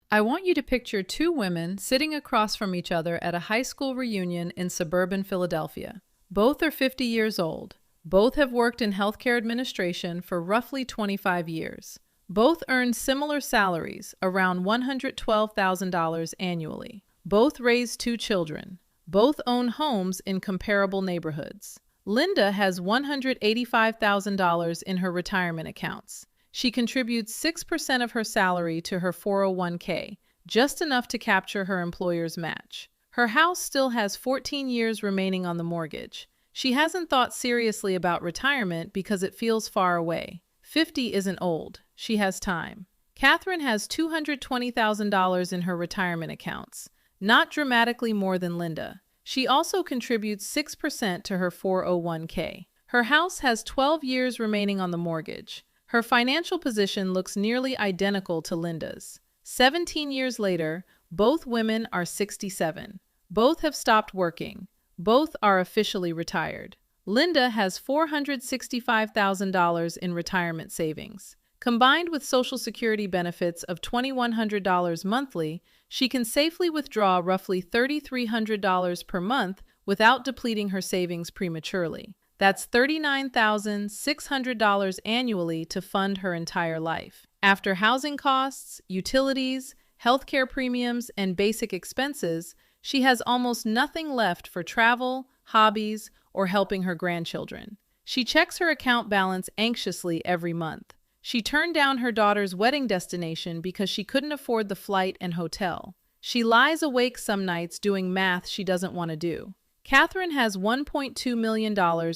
I want you to picture two women sitting across from each other at a high school reunion in suburban Philadelphia. Both are 50 years old. Both have worked in healthcare administration for roughly 25 years. Both earn similar salaries, around $112,000 annually. Both raise two children. Both own homes in comparable neighborhoods. Linda has $185,000 in her retirement accounts. She contributes 6% of her salary to her 401k, just enough to capture her employer's match. Her house still has 14 years remaining on the mortgage. She hasn't thought seriously about retirement because it feels far away. 50 isn't old. She has time. Catherine has $220,000 in her retirement accounts, not dramatically more than Linda. She also contributes 6% to her 401k. Her house has 12 years remaining on the mortgage. Her financial position looks nearly identical to Linda's. 17 years later, both women are 67. Both have stopped working. Both are officially retired. Linda has $465,000 in retirement savings. Combined with Social Security benefits of $2,100 monthly, she can safely withdraw roughly $3,300 per month without depleting her savings prematurely. That's $39,600 annually to fund her entire life. After housing costs, utilities, healthcare premiums, and basic expenses, she has almost nothing left for travel, hobbies, or helping her grandchildren. She checks her account balance anxiously every month. She turned down her daughter's wedding destination because she couldn't afford the flight and hotel. She lies awake some nights doing math she doesn't want to do. Catherine has $1.2 million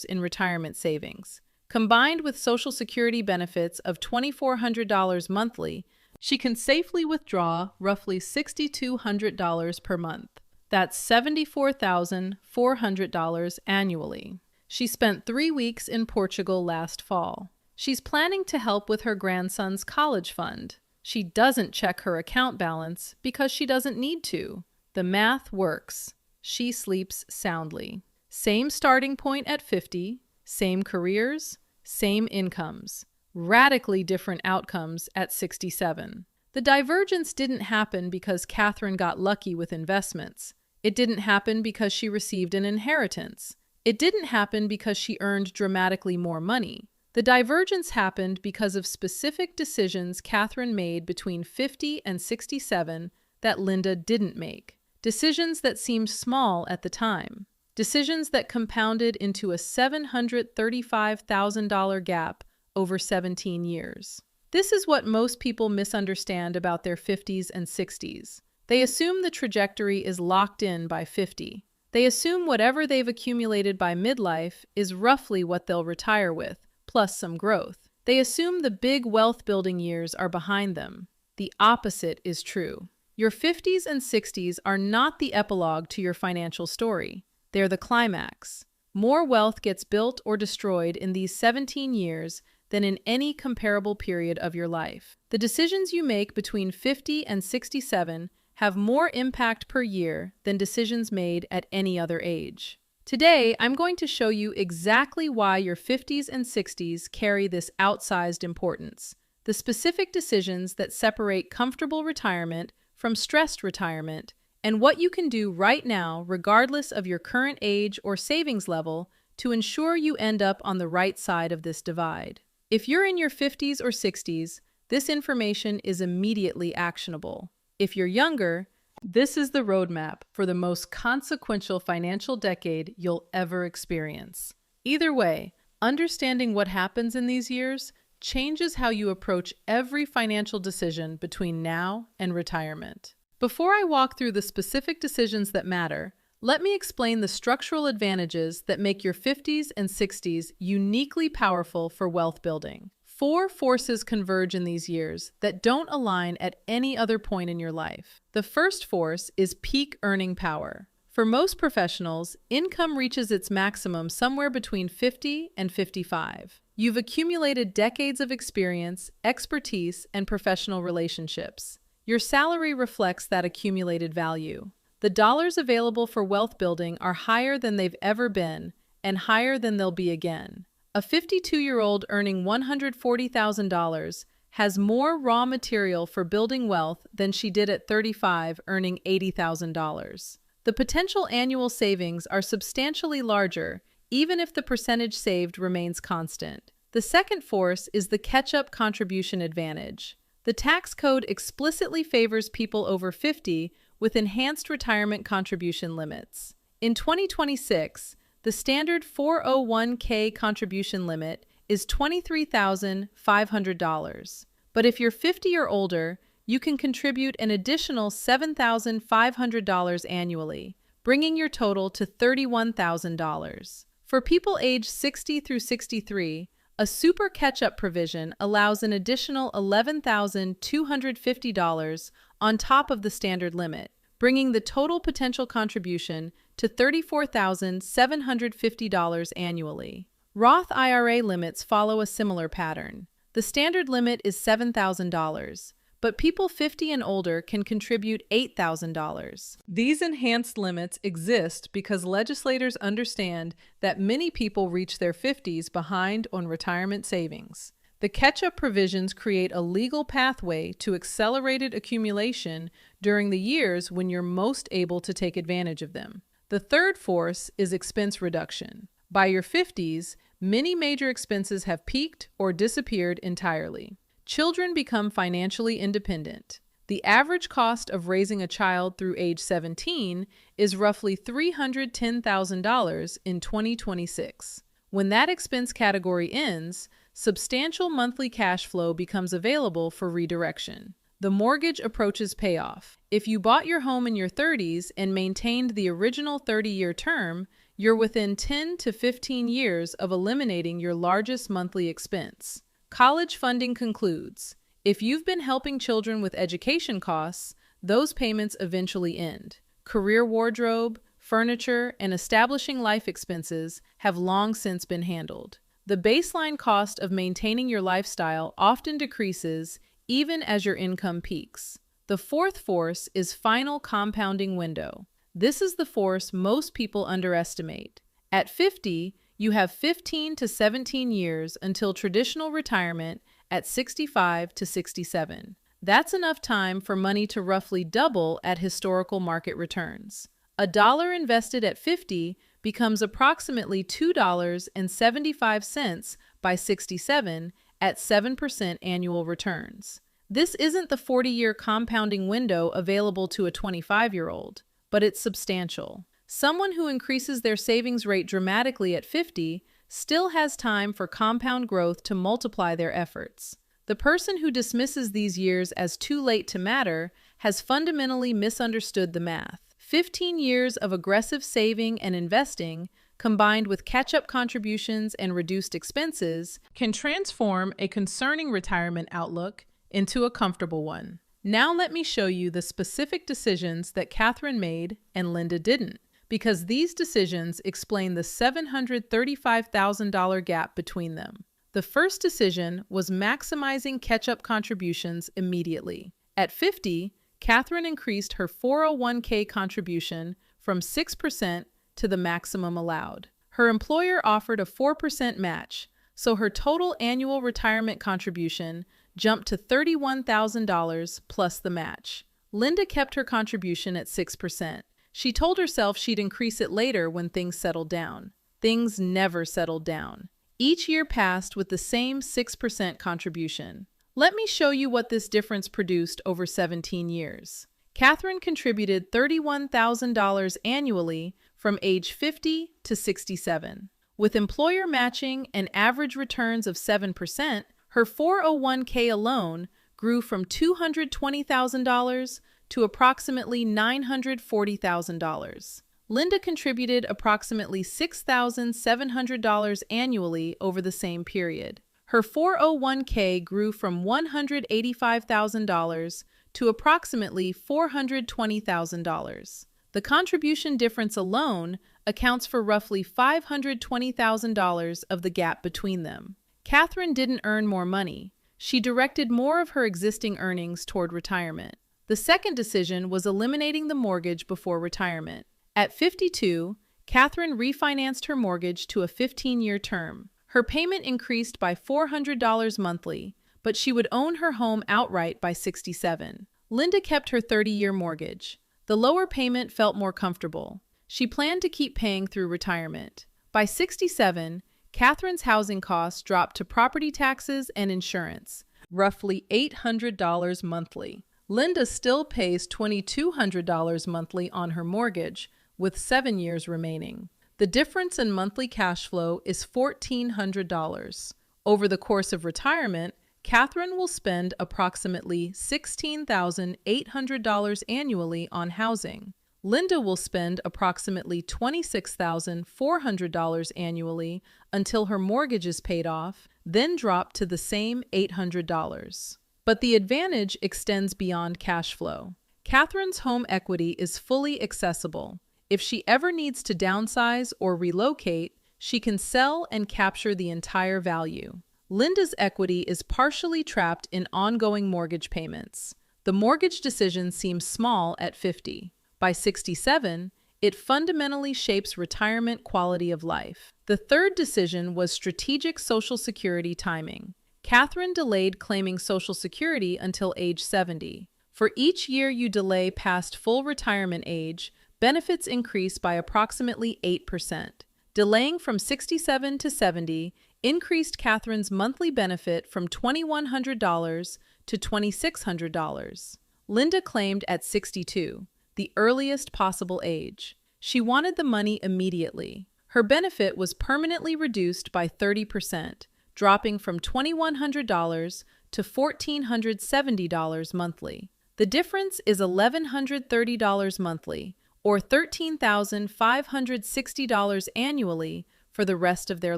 in retirement savings. Combined with Social Security benefits of $2,400 monthly, she can safely withdraw roughly $6,200 per month. That's $74,400 annually. She spent 3 weeks in Portugal last fall. She's planning to help with her grandson's college fund. She doesn't check her account balance because she doesn't need to. The math works. She sleeps soundly. Same starting point at 50, same careers, same incomes. Radically different outcomes at 67. The divergence didn't happen because Catherine got lucky with investments. It didn't happen because she received an inheritance. It didn't happen because she earned dramatically more money. The divergence happened because of specific decisions Catherine made between 50 and 67 that Linda didn't make. Decisions that seemed small at the time. Decisions that compounded into a $735,000 gap over 17 years. This is what most people misunderstand about their 50s and 60s. They assume the trajectory is locked in by 50. They assume whatever they've accumulated by midlife is roughly what they'll retire with, plus some growth. They assume the big wealth-building years are behind them. The opposite is true. Your 50s and 60s are not the epilogue to your financial story. They're the climax. More wealth gets built or destroyed in these 17 years than in any comparable period of your life. The decisions you make between 50 and 67 have more impact per year than decisions made at any other age. Today, I'm going to show you exactly why your 50s and 60s carry this outsized importance. The specific decisions that separate comfortable retirement from stressed retirement, and what you can do right now, regardless of your current age or savings level, to ensure you end up on the right side of this divide. If you're in your 50s or 60s, this information is immediately actionable. If you're younger, this is the roadmap for the most consequential financial decade you'll ever experience. Either way, understanding what happens in these years changes how you approach every financial decision between now and retirement. Before I walk through the specific decisions that matter, let me explain the structural advantages that make your 50s and 60s uniquely powerful for wealth building. 4 forces converge in these years that don't align at any other point in your life. The first force is peak earning power. For most professionals, income reaches its maximum somewhere between 50 and 55. You've accumulated decades of experience, expertise, and professional relationships. Your salary reflects that accumulated value. The dollars available for wealth building are higher than they've ever been and higher than they'll be again. A 52-year-old earning $140,000 has more raw material for building wealth than she did at 35, earning $80,000. The potential annual savings are substantially larger, even if the percentage saved remains constant. The second force is the catch-up contribution advantage. The tax code explicitly favors people over 50 with enhanced retirement contribution limits. In 2026, the standard 401k contribution limit is $23,500. But if you're 50 or older, you can contribute an additional $7,500 annually, bringing your total to $31,000. For people aged 60 through 63, a super catch-up provision allows an additional $11,250 on top of the standard limit, bringing the total potential contribution to $34,750 annually. Roth IRA limits follow a similar pattern. The standard limit is $7,000, but people 50 and older can contribute $8,000. These enhanced limits exist because legislators understand that many people reach their 50s behind on retirement savings. The catch-up provisions create a legal pathway to accelerated accumulation during the years when you're most able to take advantage of them. The third force is expense reduction. By your 50s, many major expenses have peaked or disappeared entirely. Children become financially independent. The average cost of raising a child through age 17 is roughly $310,000 in 2026. When that expense category ends, substantial monthly cash flow becomes available for redirection. The mortgage approaches payoff. If you bought your home in your 30s and maintained the original 30-year term, you're within 10 to 15 years of eliminating your largest monthly expense. College funding concludes. If you've been helping children with education costs, those payments eventually end. Career wardrobe, furniture, and establishing life expenses have long since been handled. The baseline cost of maintaining your lifestyle often decreases even as your income peaks. The fourth force is final compounding window. This is the force most people underestimate. At 50, you have 15 to 17 years until traditional retirement at 65 to 67. That's enough time for money to roughly double at historical market returns. A dollar invested at 50 becomes approximately $2.75 by 67 at 7% annual returns. This isn't the 40-year compounding window available to a 25-year-old, but it's substantial. Someone who increases their savings rate dramatically at 50 still has time for compound growth to multiply their efforts. The person who dismisses these years as too late to matter has fundamentally misunderstood the math. 15 years of aggressive saving and investing, combined with catch-up contributions and reduced expenses, can transform a concerning retirement outlook into a comfortable one. Now let me show you the specific decisions that Catherine made and Linda didn't, because these decisions explain the $735,000 gap between them. The first decision was maximizing catch-up contributions immediately. At 50, Catherine increased her 401k contribution from 6% to the maximum allowed. Her employer offered a 4% match, so her total annual retirement contribution jumped to $31,000 plus the match. Linda kept her contribution at 6%. She told herself she'd increase it later when things settled down. Things never settled down. Each year passed with the same 6% contribution. Let me show you what this difference produced over 17 years. Catherine contributed $31,000 annually from age 50 to 67. With employer matching and average returns of 7%, her 401k alone grew from $220,000 to approximately $940,000. Linda contributed approximately $6,700 annually over the same period. Her 401k grew from $185,000 to approximately $420,000. The contribution difference alone accounts for roughly $520,000 of the gap between them. Catherine didn't earn more money. She directed more of her existing earnings toward retirement. The second decision was eliminating the mortgage before retirement. At 52, Catherine refinanced her mortgage to a 15-year term. Her payment increased by $400 monthly, but she would own her home outright by 67. Linda kept her 30-year mortgage. The lower payment felt more comfortable. She planned to keep paying through retirement. By 67, Catherine's housing costs dropped to property taxes and insurance, roughly $800 monthly. Linda still pays $2,200 monthly on her mortgage, with 7 years remaining. The difference in monthly cash flow is $1,400. Over the course of retirement, Catherine will spend approximately $16,800 annually on housing. Linda will spend approximately $26,400 annually until her mortgage is paid off, then drop to the same $800. But the advantage extends beyond cash flow. Catherine's home equity is fully accessible. If she ever needs to downsize or relocate, she can sell and capture the entire value. Linda's equity is partially trapped in ongoing mortgage payments. The mortgage decision seems small at 50. By 67, it fundamentally shapes retirement quality of life. The third decision was strategic Social Security timing. Catherine delayed claiming Social Security until age 70. For each year you delay past full retirement age, benefits increase by approximately 8%. Delaying from 67 to 70 increased Catherine's monthly benefit from $2,100 to $2,600. Linda claimed at 62, the earliest possible age. She wanted the money immediately. Her benefit was permanently reduced by 30%, dropping from $2,100 to $1,470 monthly. The difference is $1,130 monthly, or $13,560 annually for the rest of their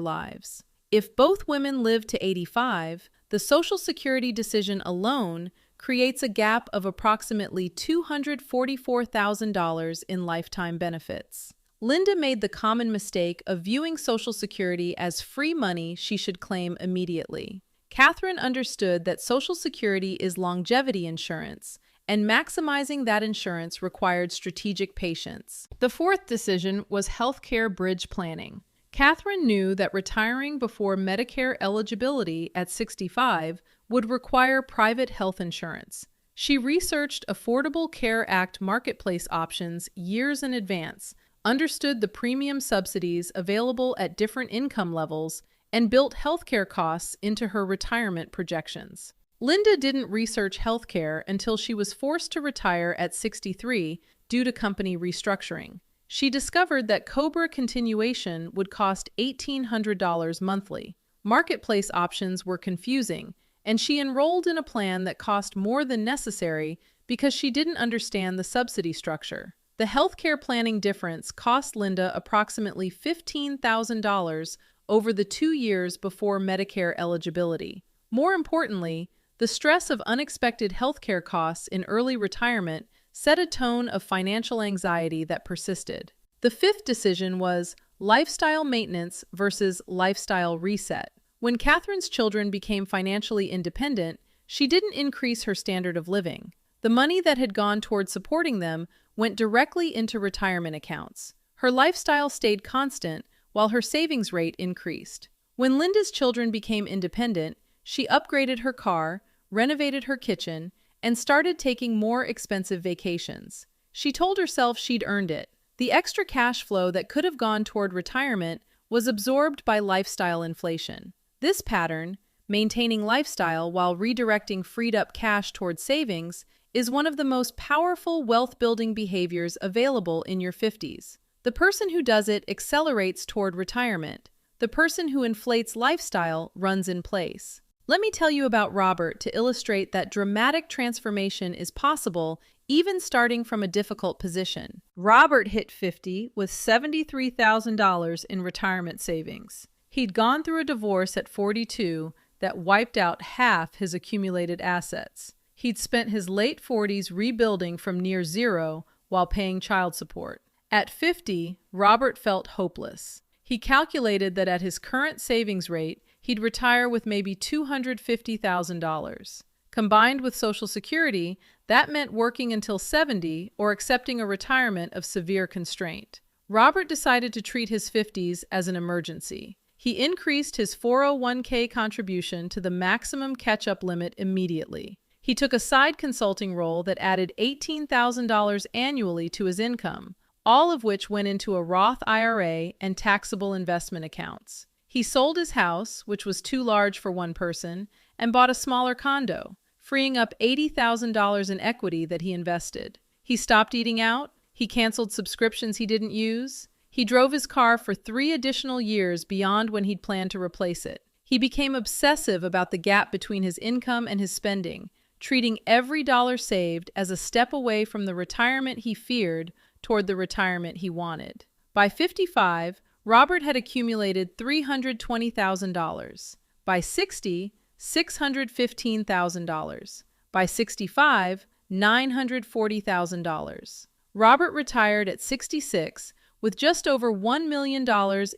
lives. If both women live to 85, the Social Security decision alone creates a gap of approximately $244,000 in lifetime benefits. Linda made the common mistake of viewing Social Security as free money she should claim immediately. Catherine understood that Social Security is longevity insurance, and maximizing that insurance required strategic patience. The fourth decision was healthcare bridge planning. Catherine knew that retiring before Medicare eligibility at 65 would require private health insurance. She researched Affordable Care Act marketplace options years in advance, understood the premium subsidies available at different income levels, and built healthcare costs into her retirement projections. Linda didn't research healthcare until she was forced to retire at 63 due to company restructuring. She discovered that COBRA continuation would cost $1,800 monthly. Marketplace options were confusing, and she enrolled in a plan that cost more than necessary because she didn't understand the subsidy structure. The healthcare planning difference cost Linda approximately $15,000 over the 2 years before Medicare eligibility. More importantly, the stress of unexpected healthcare costs in early retirement set a tone of financial anxiety that persisted. The fifth decision was lifestyle maintenance versus lifestyle reset. When Catherine's children became financially independent, she didn't increase her standard of living. The money that had gone toward supporting them went directly into retirement accounts. Her lifestyle stayed constant while her savings rate increased. When Linda's children became independent, she upgraded her car, renovated her kitchen, and started taking more expensive vacations. She told herself she'd earned it. The extra cash flow that could have gone toward retirement was absorbed by lifestyle inflation. This pattern, maintaining lifestyle while redirecting freed-up cash toward savings, is one of the most powerful wealth-building behaviors available in your 50s. The person who does it accelerates toward retirement. The person who inflates lifestyle runs in place. Let me tell you about Robert to illustrate that dramatic transformation is possible even starting from a difficult position. Robert hit 50 with $73,000 in retirement savings. He'd gone through a divorce at 42 that wiped out half his accumulated assets. He'd spent his late 40s rebuilding from near zero while paying child support. At 50, Robert felt hopeless. He calculated that at his current savings rate, he'd retire with maybe $250,000. Combined with Social Security, that meant working until 70 or accepting a retirement of severe constraint. Robert decided to treat his 50s as an emergency. He increased his 401k contribution to the maximum catch-up limit immediately. He took a side consulting role that added $18,000 annually to his income, all of which went into a Roth IRA and taxable investment accounts. He sold his house, which was too large for one person, and bought a smaller condo, freeing up $80,000 in equity that he invested. He stopped eating out. He canceled subscriptions he didn't use. He drove his car for 3 additional years beyond when he'd planned to replace it. He became obsessive about the gap between his income and his spending, treating every dollar saved as a step away from the retirement he feared toward the retirement he wanted. By 55, Robert had accumulated $320,000. By 60, $615,000. By 65, $940,000. Robert retired at 66 with just over $1 million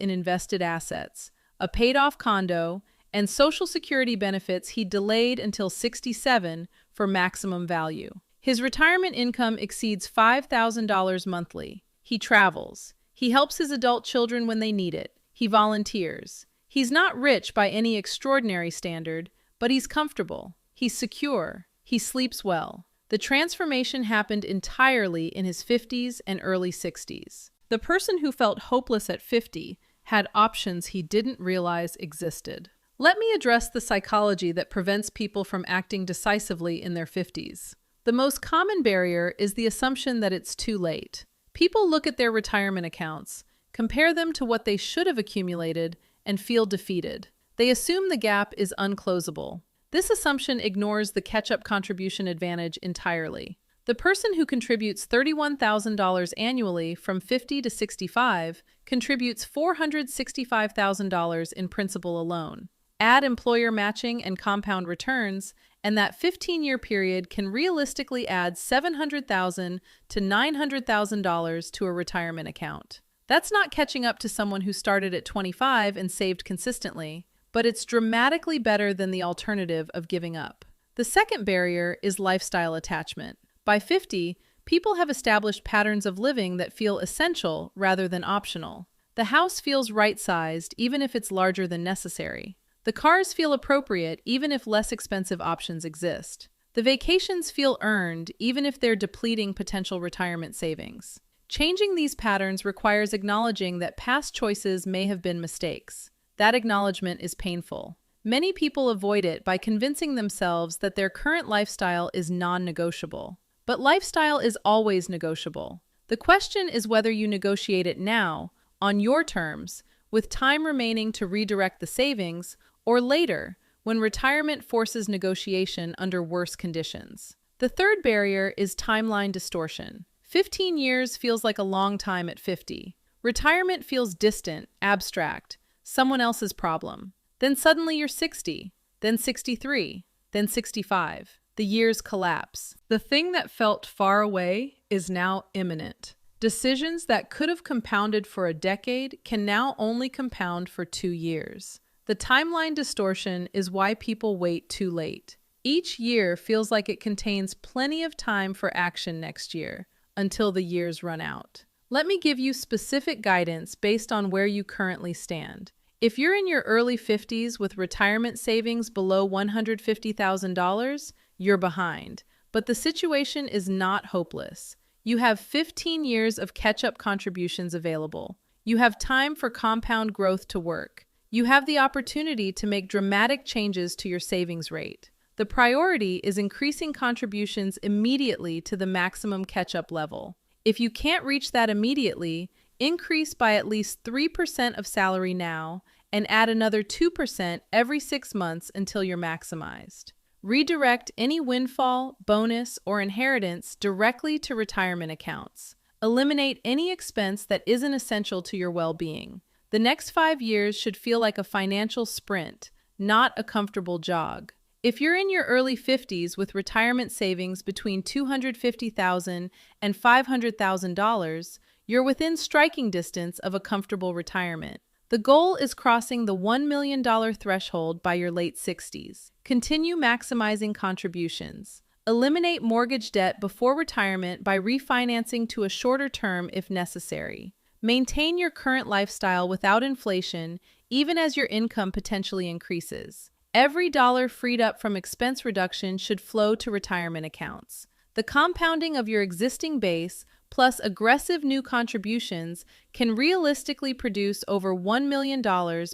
in invested assets, a paid-off condo, and Social Security benefits he delayed until 67 for maximum value. His retirement income exceeds $5,000 monthly. He travels. He helps his adult children when they need it. He volunteers. He's not rich by any extraordinary standard, but he's comfortable. He's secure. He sleeps well. The transformation happened entirely in his 50s and early 60s. The person who felt hopeless at 50 had options he didn't realize existed. Let me address the psychology that prevents people from acting decisively in their 50s. The most common barrier is the assumption that it's too late. People look at their retirement accounts, compare them to what they should have accumulated, and feel defeated. They assume the gap is unclosable. This assumption ignores the catch-up contribution advantage entirely. The person who contributes $31,000 annually from 50 to 65 contributes $465,000 in principal alone. Add employer matching and compound returns, and that 15-year period can realistically add $700,000 to $900,000 to a retirement account. That's not catching up to someone who started at 25 and saved consistently, but it's dramatically better than the alternative of giving up. The second barrier is lifestyle attachment. By 50, people have established patterns of living that feel essential rather than optional. The house feels right-sized even if it's larger than necessary. The cars feel appropriate even if less expensive options exist. The vacations feel earned even if they're depleting potential retirement savings. Changing these patterns requires acknowledging that past choices may have been mistakes. That acknowledgement is painful. Many people avoid it by convincing themselves that their current lifestyle is non-negotiable. But lifestyle is always negotiable. The question is whether you negotiate it now, on your terms, with time remaining to redirect the savings, or later, when retirement forces negotiation under worse conditions. The third barrier is timeline distortion. 15 years feels like a long time at 50. Retirement feels distant, abstract, someone else's problem. Then suddenly you're 60, then 63, then 65. The years collapse. The thing that felt far away is now imminent. Decisions that could have compounded for a decade can now only compound for 2 years. The timeline distortion is why people wait too late. Each year feels like it contains plenty of time for action next year, until the years run out. Let me give you specific guidance based on where you currently stand. If you're in your early 50s with retirement savings below $150,000, you're behind. But the situation is not hopeless. You have 15 years of catch-up contributions available. You have time for compound growth to work. You have the opportunity to make dramatic changes to your savings rate. The priority is increasing contributions immediately to the maximum catch-up level. If you can't reach that immediately, increase by at least 3% of salary now and add another 2% every 6 months until you're maximized. Redirect any windfall, bonus, or inheritance directly to retirement accounts. Eliminate any expense that isn't essential to your well-being. The next 5 years should feel like a financial sprint, not a comfortable jog. If you're in your early 50s with retirement savings between $250,000 and $500,000, you're within striking distance of a comfortable retirement. The goal is crossing the $1 million threshold by your late 60s. Continue maximizing contributions. Eliminate mortgage debt before retirement by refinancing to a shorter term if necessary. Maintain your current lifestyle without inflation, even as your income potentially increases. Every dollar freed up from expense reduction should flow to retirement accounts. The compounding of your existing base plus aggressive new contributions can realistically produce over $1 million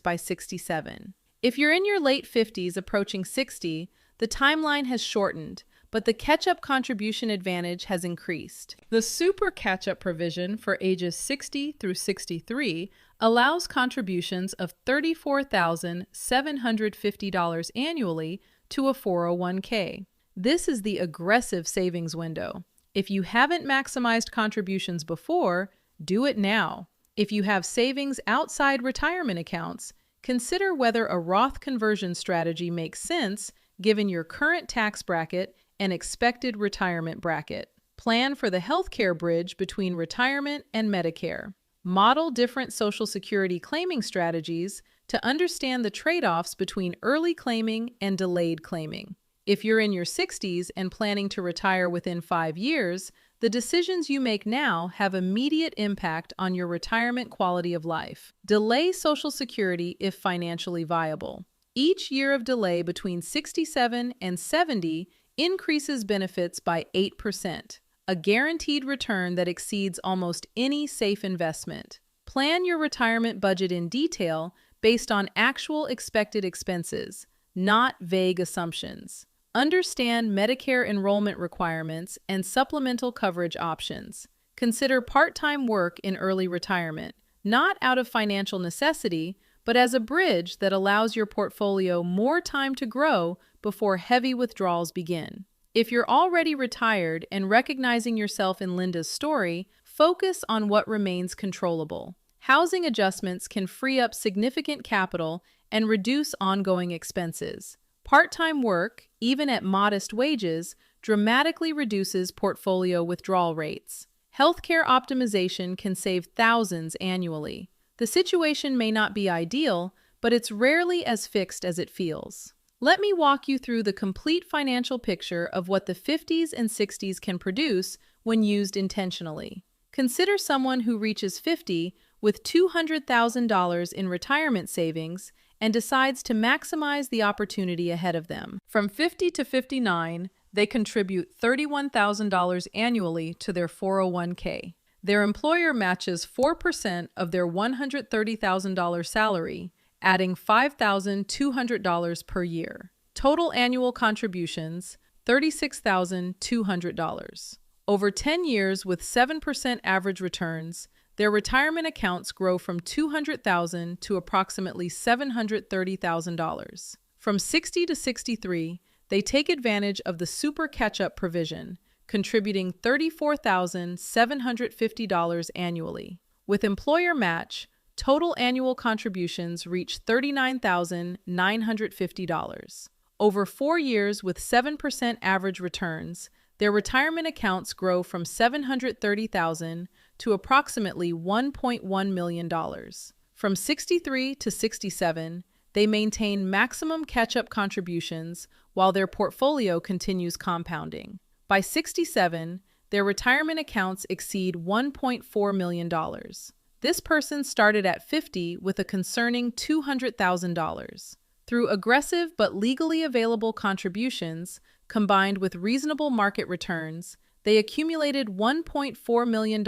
by 67. If you're in your late 50s approaching 60, the timeline has shortened, but the catch-up contribution advantage has increased. The super catch-up provision for ages 60 through 63 allows contributions of $34,750 annually to a 401k. This is the aggressive savings window. If you haven't maximized contributions before, do it now. If you have savings outside retirement accounts, consider whether a Roth conversion strategy makes sense given your current tax bracket and expected retirement bracket. Plan for the healthcare bridge between retirement and Medicare. Model different Social Security claiming strategies to understand the trade-offs between early claiming and delayed claiming. If you're in your 60s and planning to retire within 5 years, the decisions you make now have immediate impact on your retirement quality of life. Delay Social Security if financially viable. Each year of delay between 67 and 70 increases benefits by 8%, a guaranteed return that exceeds almost any safe investment. Plan your retirement budget in detail based on actual expected expenses, not vague assumptions. Understand Medicare enrollment requirements and supplemental coverage options. Consider part-time work in early retirement, not out of financial necessity, but as a bridge that allows your portfolio more time to grow before heavy withdrawals begin. If you're already retired and recognizing yourself in Linda's story, focus on what remains controllable. Housing adjustments can free up significant capital and reduce ongoing expenses. Part-time work, even at modest wages, dramatically reduces portfolio withdrawal rates. Healthcare optimization can save thousands annually. The situation may not be ideal, but it's rarely as fixed as it feels. Let me walk you through the complete financial picture of what the 50s and 60s can produce when used intentionally. Consider someone who reaches 50 with $200,000 in retirement savings and decides to maximize the opportunity ahead of them. From 50 to 59, they contribute $31,000 annually to their 401k. Their employer matches 4% of their $130,000 salary, adding $5,200 per year. Total annual contributions, $36,200. Over 10 years with 7% average returns, their retirement accounts grow from $200,000 to approximately $730,000. From 60 to 63, they take advantage of the super catch-up provision, contributing $34,750 annually. With employer match, total annual contributions reach $39,950. Over 4 years with 7% average returns, their retirement accounts grow from $730,000 to approximately $1.1 million. From 63 to 67, they maintain maximum catch-up contributions while their portfolio continues compounding. By 67, their retirement accounts exceed $1.4 million. This person started at 50 with a concerning $200,000. Through aggressive but legally available contributions, combined with reasonable market returns, they accumulated $1.4 million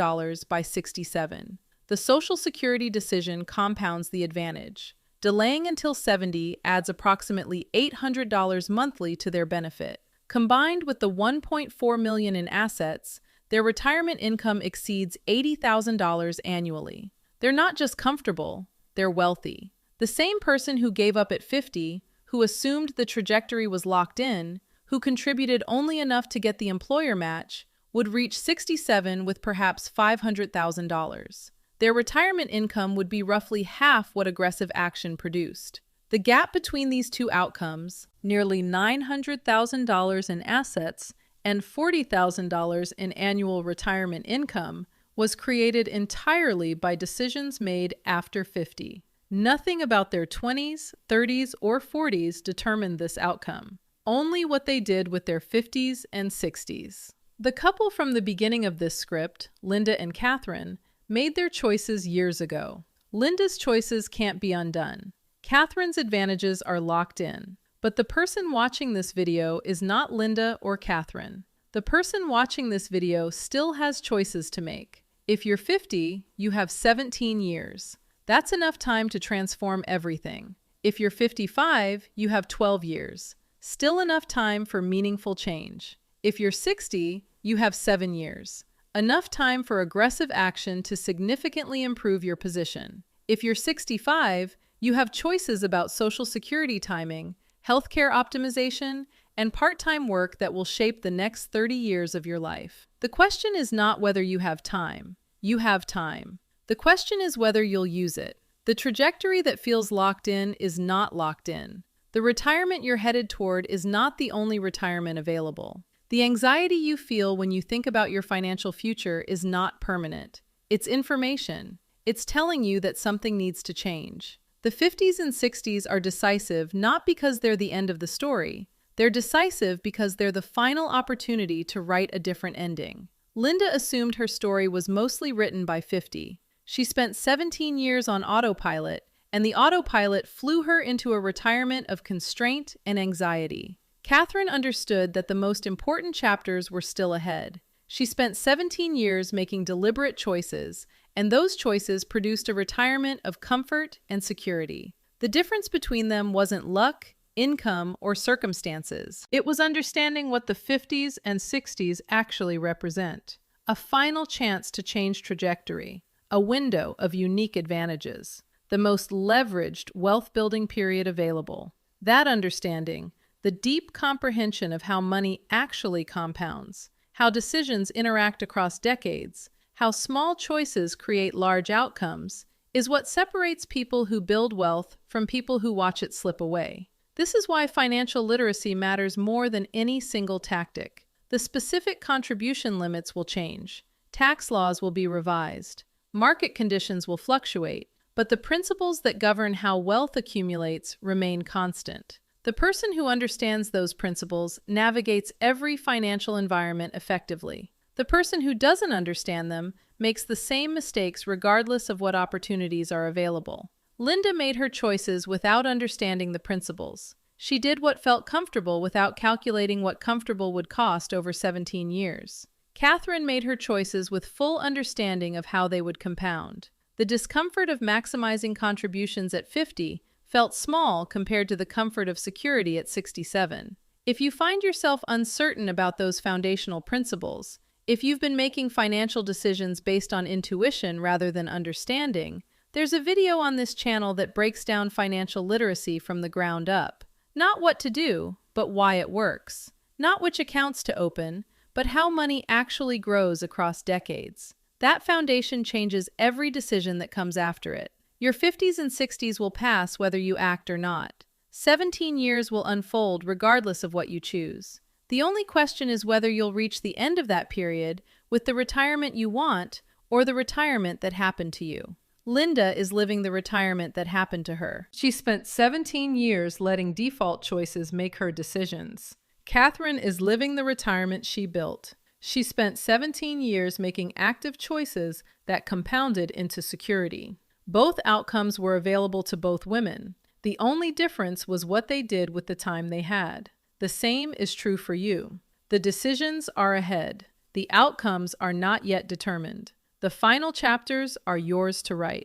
by 67. The Social Security decision compounds the advantage. Delaying until 70 adds approximately $800 monthly to their benefit. Combined with the $1.4 million in assets, their retirement income exceeds $80,000 annually. They're not just comfortable, they're wealthy. The same person who gave up at 50, who assumed the trajectory was locked in, who contributed only enough to get the employer match, would reach 67 with perhaps $500,000. Their retirement income would be roughly half what aggressive action produced. The gap between these two outcomes, nearly $900,000 in assets and $40,000 in annual retirement income, was created entirely by decisions made after 50. Nothing about their 20s, 30s, or 40s determined this outcome. Only what they did with their 50s and 60s. The couple from the beginning of this script, Linda and Catherine, made their choices years ago. Linda's choices can't be undone. Catherine's advantages are locked in. But the person watching this video is not Linda or Catherine. The person watching this video still has choices to make. If you're 50, you have 17 years. That's enough time to transform everything. If you're 55, you have 12 years. Still enough time for meaningful change. If you're 60, you have 7 years. Enough time for aggressive action to significantly improve your position. If you're 65, you have choices about Social Security timing, healthcare optimization, and part-time work that will shape the next 30 years of your life. The question is not whether you have time. You have time. The question is whether you'll use it. The trajectory that feels locked in is not locked in. The retirement you're headed toward is not the only retirement available. The anxiety you feel when you think about your financial future is not permanent. It's information. It's telling you that something needs to change. The 50s and 60s are decisive not because they're the end of the story. They're decisive because they're the final opportunity to write a different ending. Linda assumed her story was mostly written by 50. She spent 17 years on autopilot, and the autopilot flew her into a retirement of constraint and anxiety. Catherine understood that the most important chapters were still ahead. She spent 17 years making deliberate choices, and those choices produced a retirement of comfort and security. The difference between them wasn't luck, income, or circumstances. It was understanding what the 50s and 60s actually represent. A final chance to change trajectory. A window of unique advantages. The most leveraged wealth-building period available. That understanding, the deep comprehension of how money actually compounds, how decisions interact across decades, how small choices create large outcomes, is what separates people who build wealth from people who watch it slip away. This is why financial literacy matters more than any single tactic. The specific contribution limits will change. Tax laws will be revised. Market conditions will fluctuate, but the principles that govern how wealth accumulates remain constant. The person who understands those principles navigates every financial environment effectively. The person who doesn't understand them makes the same mistakes regardless of what opportunities are available. Linda made her choices without understanding the principles. She did what felt comfortable without calculating what comfortable would cost over 17 years. Catherine made her choices with full understanding of how they would compound. The discomfort of maximizing contributions at 50 felt small compared to the comfort of security at 67. If you find yourself uncertain about those foundational principles, if you've been making financial decisions based on intuition rather than understanding, there's a video on this channel that breaks down financial literacy from the ground up. Not what to do, but why it works. Not which accounts to open, but how money actually grows across decades. That foundation changes every decision that comes after it. Your 50s and 60s will pass whether you act or not. 17 years will unfold regardless of what you choose. The only question is whether you'll reach the end of that period with the retirement you want or the retirement that happened to you. Linda is living the retirement that happened to her. She spent 17 years letting default choices make her decisions. Catherine is living the retirement she built. She spent 17 years making active choices that compounded into security. Both outcomes were available to both women. The only difference was what they did with the time they had. The same is true for you. The decisions are ahead. The outcomes are not yet determined. The final chapters are yours to write.